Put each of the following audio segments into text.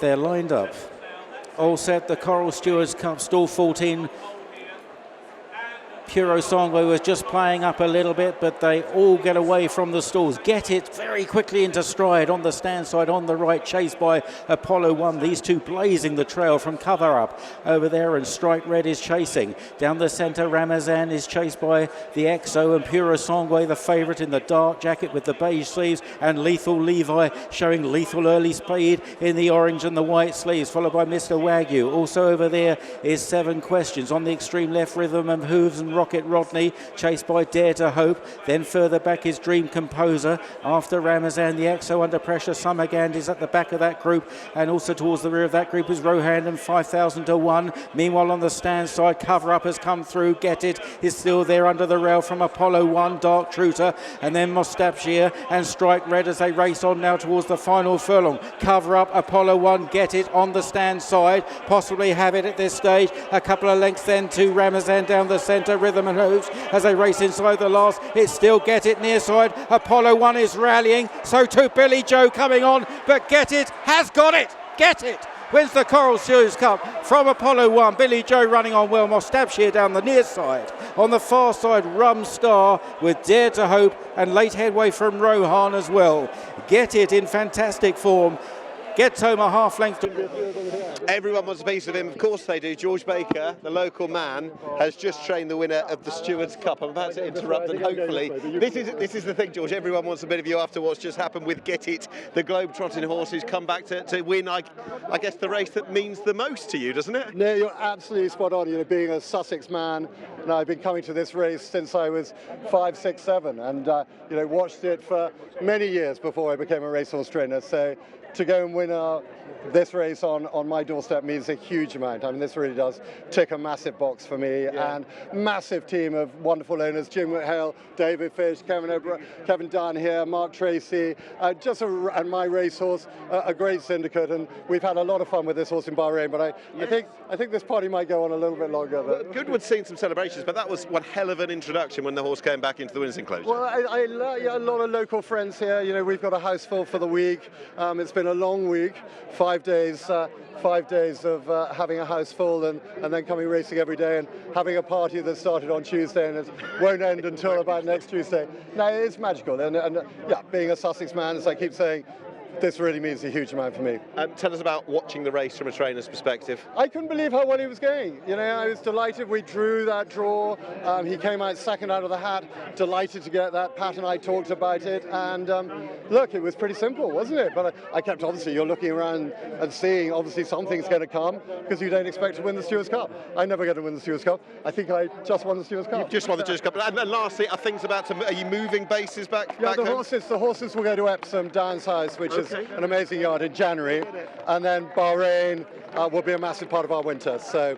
They're lined up. All set, the Coral Stewards Cup, stall 14. Puro Songway was just playing up a little bit, but they all get away from the stalls. Get It very quickly into stride on the stand side on the right, chased by Apollo 1. These two blazing the trail from cover up over there, and Strike Red is chasing. Down the centre, Ramazan is chased by the XO, and Puro Songway, the favourite in the dark jacket with the beige sleeves, and Lethal Levi showing lethal early speed in the orange and the white sleeves, followed by Mr. Wagyu. Also over there is 7 Questions. On the extreme left, Rhythm and Hooves and Rocket Rodney, chased by Dare to Hope. Then further back is Dream Composer. After Ramazan, the XO under pressure. Summergand is at the back of that group, and also towards the rear of that group is Rohan and 5,000 to 1. Meanwhile, on the stand side, Cover Up has come through. Get It is still there under the rail from Apollo 1, Dark Truter, and then Mostapshir and Strike Red as they race on now towards the final furlong. Cover Up, Apollo 1, Get It on the stand side, possibly have it at this stage. A couple of lengths then to Ramazan down the centre. Rhythm and Hooves as they race inside the last. It's still Get It near side. Apollo 1 is rallying, so too Billy Joe coming on, but Get It has got it. Get It wins the Coral Stewards Cup from Apollo 1. Billy Joe running on well. Mostapshir down the near side. On the far side, Rum Star with Dare to Hope, and late headway from Rohan as well. Get It in fantastic form. Gets home a half length to... Everyone wants a piece of him, of course they do. George Baker, the local man, has just trained the winner of the Stewards Cup. I'm about to interrupt, and hopefully this is the thing, George. Everyone wants a bit of you after what's just happened with Get It. The globe-trotting horse who's come back to win, I guess, the race that means the most to you, doesn't it? No, you're absolutely spot on. You know, being a Sussex man, and I've been coming to this race since I was 5, 6, 7, and you know, watched it for many years before I became a racehorse trainer. So to go and win this race on my doorstep means a huge amount. I mean, this really does tick a massive box for me, and massive team of wonderful owners: Jim Whithale, David Fish, Kevin Dunn here, Mark Tracy, and my racehorse, a great syndicate, and we've had a lot of fun with this horse in Bahrain. But I think this party might go on a little bit longer. Well, Goodwood's seen some celebrations, but that was one hell of an introduction when the horse came back into the Windsor enclosure. Well, a lot of local friends here. You know, we've got a house full for the week. It's been a long week, 5 days. 5 days of having a house full and then coming racing every day and having a party that started on Tuesday and it won't end until about next Tuesday. No, it's magical, and yeah, being a Sussex man, as I keep saying, this really means a huge amount for me. Tell us about watching the race from a trainer's perspective. I couldn't believe how well he was going. You know, I was delighted we drew that draw. He came out second out of the hat, delighted to get that. Pat and I talked about it, and look, it was pretty simple, wasn't it? But I kept, obviously, you're looking around and seeing, obviously, something's going to come because you don't expect to win the Stewards Cup. I never get to win the Stewards Cup. I think I just won the Stewards Cup. You've just won the Stewards Cup. And lastly, are things about to, are you moving bases back the home? horses will go to Epsom Downs House, which is an amazing yard in January, and then Bahrain will be a massive part of our winter. So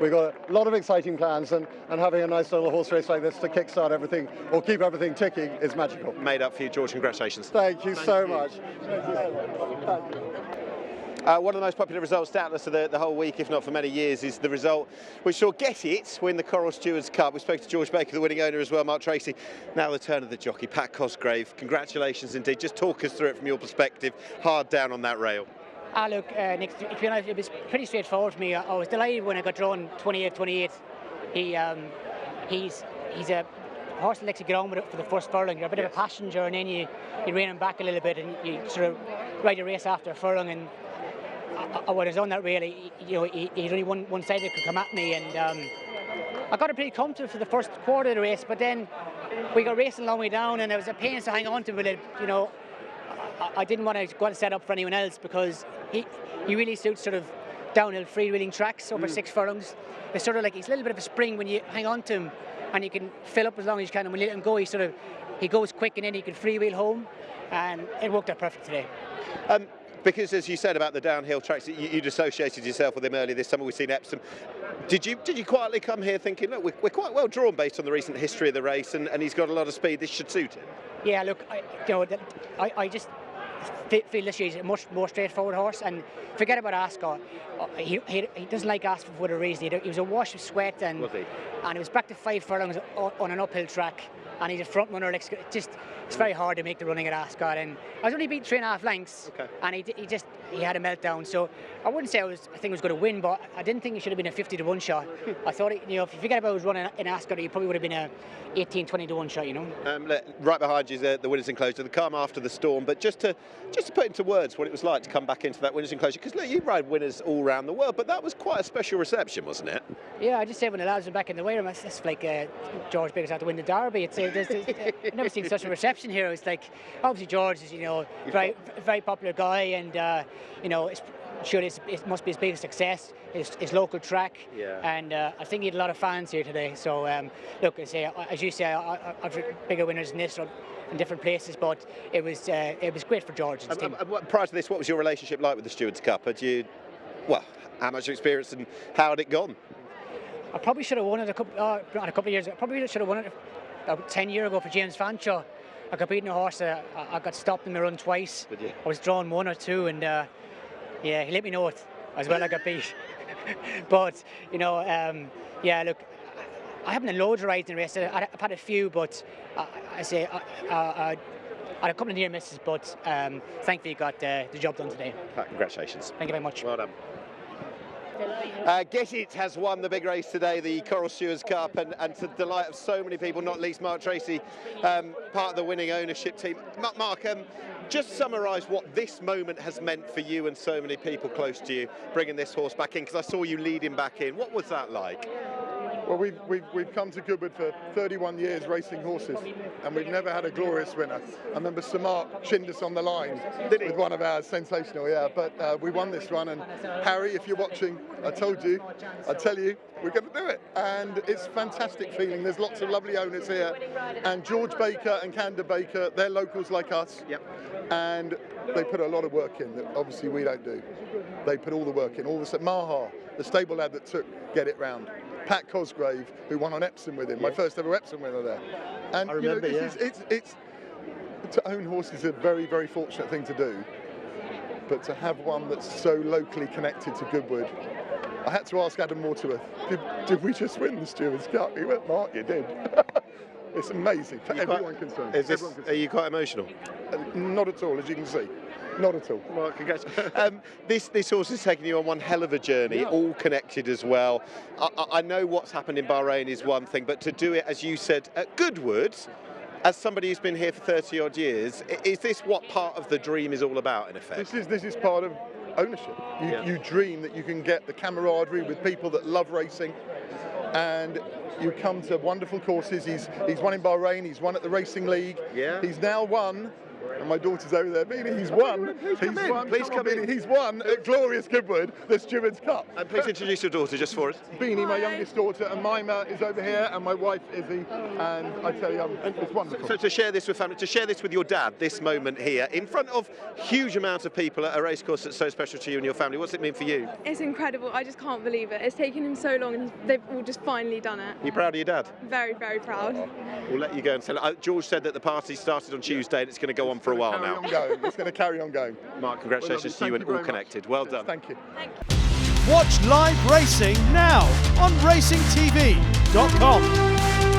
we've got a lot of exciting plans, and having a nice little horse race like this to kickstart everything or keep everything ticking is magical. Made up for you, George. Congratulations. Thank you so much. One of the most popular results, doubtless, of the whole week, if not for many years, is the result which saw Get It win the Coral Stewards Cup. We spoke to George Baker, the winning owner, as well, Mark Tracy. Now the turn of the jockey, Pat Cosgrave. Congratulations indeed. Just talk us through it from your perspective. Hard down on that rail. Look, Nick, to be honest, it was pretty straightforward for me. I was delighted when I got drawn 28-28. He's a horse that likes to get on with it for the first furlong. You're a bit of a passenger, and then you rein him back a little bit, and you sort of ride a race after a furlong. And I was on that really, you know, he's only one side that could come at me, and I got it pretty comfortable for the first quarter of the race, but then we got racing a long way down, and it was a pain to hang on to it. You know, I didn't want to go and set up for anyone else because he really suits sort of downhill freewheeling tracks over 6 furlongs. It's sort of like he's a little bit of a spring when you hang on to him, and you can fill up as long as you can, and when you let him go, he goes quick, and then he can freewheel home, and it worked out perfect today. Because, as you said about the downhill tracks, you'd associated yourself with him earlier this summer. We've seen Epsom. Did you quietly come here thinking, look, we're quite well drawn based on the recent history of the race, and he's got a lot of speed. This should suit him. Yeah, look, I just feel this year is a much more straightforward horse, and forget about Ascot. He doesn't like Ascot for a reason. He was a wash of sweat, and it was back to 5 furlongs on an uphill track, and he's a front runner. Like, just it's very hard to make the running at Ascot, and I was only beat 3.5 lengths, and he had a meltdown. So I wouldn't say I think he was going to win, but I didn't think it should have been a 50-1 shot. I thought, if you forget about his running in Ascot, he probably would have been a 18-20-1 shot, Right behind you is the Windsor enclosure, the calm after the storm. But just to put into words what it was like to come back into that Windsor enclosure, because look, you ride winners all around the world, but that was quite a special reception, wasn't it? Yeah, I just said when the lads were back in the weight room, it's like George Baker's had to win the Derby. I've never seen such a reception here. It's like, obviously George is, very, very popular guy, and it must be his biggest success, his local track, and I think he had a lot of fans here today. So look, as you say, I've bigger winners than this in different places, but it was great for George and his team. Prior to this, what was your relationship like with the Stewards Cup? How much experience and how had it gone? I probably should have won it not a couple of years ago. I probably should have won it about 10 years ago for James Fanshawe. I got beaten a horse. I got stopped in the run twice. Did you? I was drawn 1 or 2, and he let me know it as well. I got beat. But look, I haven't had loads of rides in the race. I've had a few, but I had a couple of near misses, but thankfully got the job done today. Congratulations. Thank you very much. Well done. Get It has won the big race today, the Coral Stewards Cup, and to the delight of so many people, not least Mark Tracy, part of the winning ownership team. Mark, just summarise what this moment has meant for you and so many people close to you, bringing this horse back in, because I saw you lead him back in. What was that like? Well, we've come to Goodwood for 31 years racing horses, and we've never had a glorious winner. I remember Sir Mark chinned us on the line with one of ours, sensational, but we won this run, and Harry, if you're watching, I told you, I tell you, we're going to do it, and it's a fantastic feeling. There's lots of lovely owners here, and George Baker and Canada Baker, they're locals like us, and they put a lot of work in that obviously we don't do. They put all the work in, all the Maha, the stable lad that took Get It round. Pat Cosgrave, who won on Epsom with him, my first ever Epsom winner there. And I remember, it's to own horses is a very, very fortunate thing to do, but to have one that's so locally connected to Goodwood. I had to ask Adam Waterworth, did we just win the Stewards Cup? He went, Mark, you did. It's amazing for everyone concerned. Are you quite emotional? Not at all, as you can see. Not at all. Well, congratulations. This horse has taken you on one hell of a journey, all connected as well. I know what's happened in Bahrain is one thing, but to do it, as you said, at Goodwood, as somebody who's been here for 30 odd years, is this what part of the dream is all about, in effect? This is part of ownership. You dream that you can get the camaraderie with people that love racing, and you come to wonderful courses. He's won in Bahrain, he's won at the Racing League, he's now won. And my daughter's over there, Beanie, he's won. Please come in. He's won at glorious Goodwood, the Stewards Cup. And please introduce your daughter just for us. Beanie, my youngest daughter, and Mima is over here, and my wife, Izzy, and I tell you, it's wonderful. So to share this with family, to share this with your dad, this moment here, in front of huge amounts of people at a racecourse that's so special to you and your family, what's it mean for you? It's incredible. I just can't believe it. It's taken him so long, and they've all just finally done it. You proud of your dad? Very, very proud. We'll let you go and tell it. George said that the party started on Tuesday and it's going to go on for a while now. It's going to carry on going. Mark, congratulations to you and All Connected. Well done. Thank you. Watch live racing now on racingtv.com.